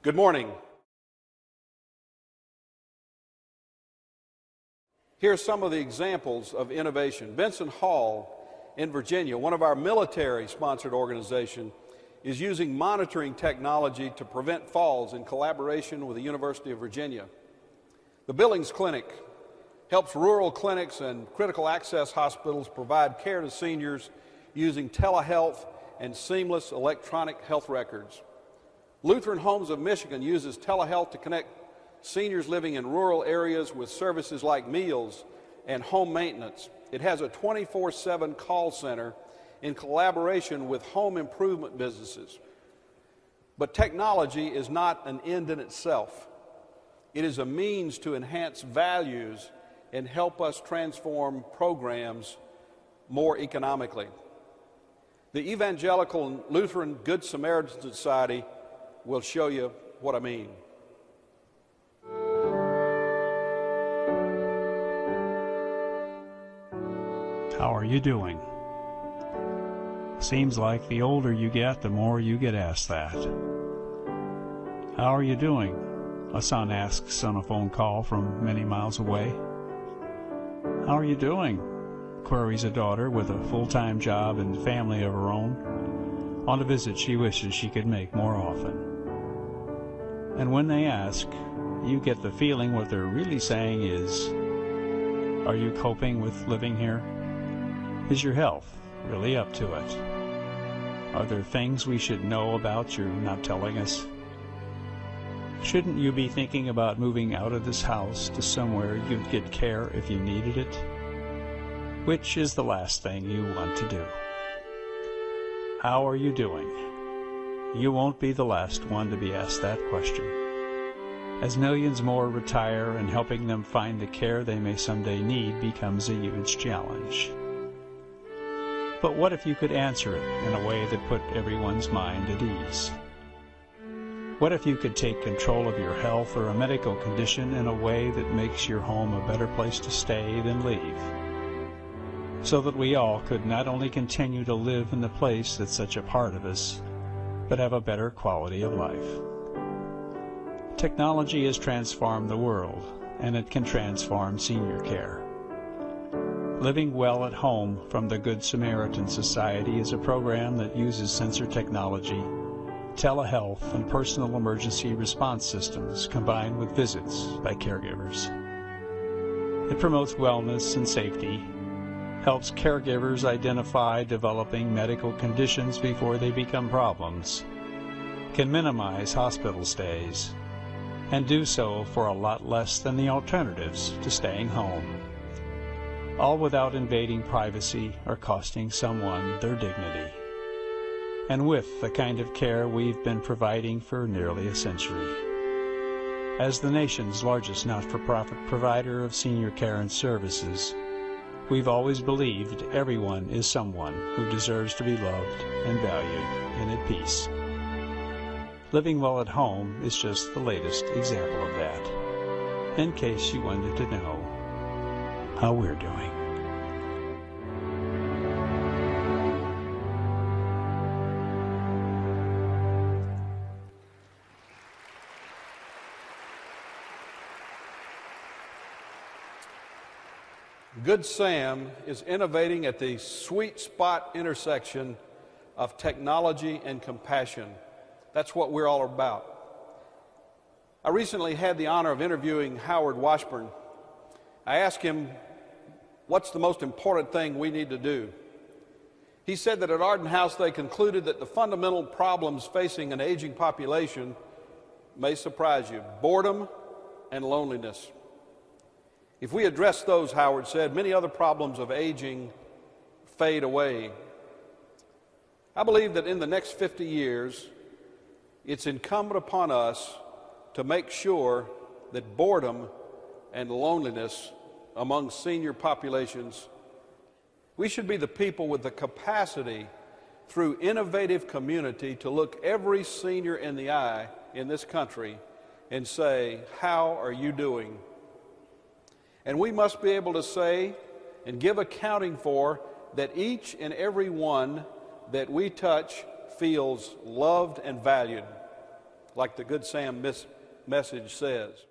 Good morning. Here's some of the examples of innovation. Benson Hall in Virginia, one of our military-sponsored organizations, is using monitoring technology to prevent falls in collaboration with the University of Virginia. The Billings Clinic helps rural clinics and critical access hospitals provide care to seniors using telehealth and seamless electronic health records. Lutheran Homes of Michigan uses telehealth to connect seniors living in rural areas with services like meals and home maintenance. It has a 24/7 call center in collaboration with home improvement businesses. But technology is not an end in itself. It is a means to enhance values and help us transform programs more economically. The Evangelical and Lutheran Good Samaritan Society will show you what I mean. How are you doing? Seems like the older you get, the more you get asked that. How are you doing? A son asks on a phone call from many miles away. How are you doing? Queries a daughter with a full-time job and family of her own on a visit she wishes she could make more often. And when they ask, you get the feeling what they're really saying is, are you coping with living here? Is your health really up to it? Are there things we should know about you're not telling us? Shouldn't you be thinking about moving out of this house to somewhere you'd get care if you needed it? Which is the last thing you want to do? How are you doing? You won't be the last one to be asked that question. As millions more retire and helping them find the care they may someday need becomes a huge challenge. But what if you could answer it in a way that put everyone's mind at ease? What if you could take control of your health or a medical condition in a way that makes your home a better place to stay than leave? So that we all could not only continue to live in the place that's such a part of us, but have a better quality of life. Technology has transformed the world, and it can transform senior care. Living Well at Home from the Good Samaritan Society is a program that uses sensor technology, telehealth, and personal emergency response systems combined with visits by caregivers. It promotes wellness and safety, helps caregivers identify developing medical conditions before they become problems, can minimize hospital stays, and do so for a lot less than the alternatives to staying home, all without invading privacy or costing someone their dignity, and with the kind of care we've been providing for nearly a century. As the nation's largest not-for-profit provider of senior care and services, we've always believed everyone is someone who deserves to be loved and valued and at peace. Living Well at Home is just the latest example of that, in case you wanted to know how we're doing. Good Sam is innovating at the sweet spot intersection of technology and compassion. That's what we're all about. I recently had the honor of interviewing Howard Washburn. I asked him, what's the most important thing we need to do? He said that at Arden House they concluded that the fundamental problems facing an aging population may surprise you: boredom and loneliness. If we address those, Howard said, many other problems of aging fade away. I believe that in the next 50 years, it's incumbent upon us to make sure that boredom and loneliness among senior populations, we should be the people with the capacity through innovative community to look every senior in the eye in this country and say, how are you doing? And we must be able to say and give accounting for that each and every one that we touch feels loved and valued. like the Good Sam message says.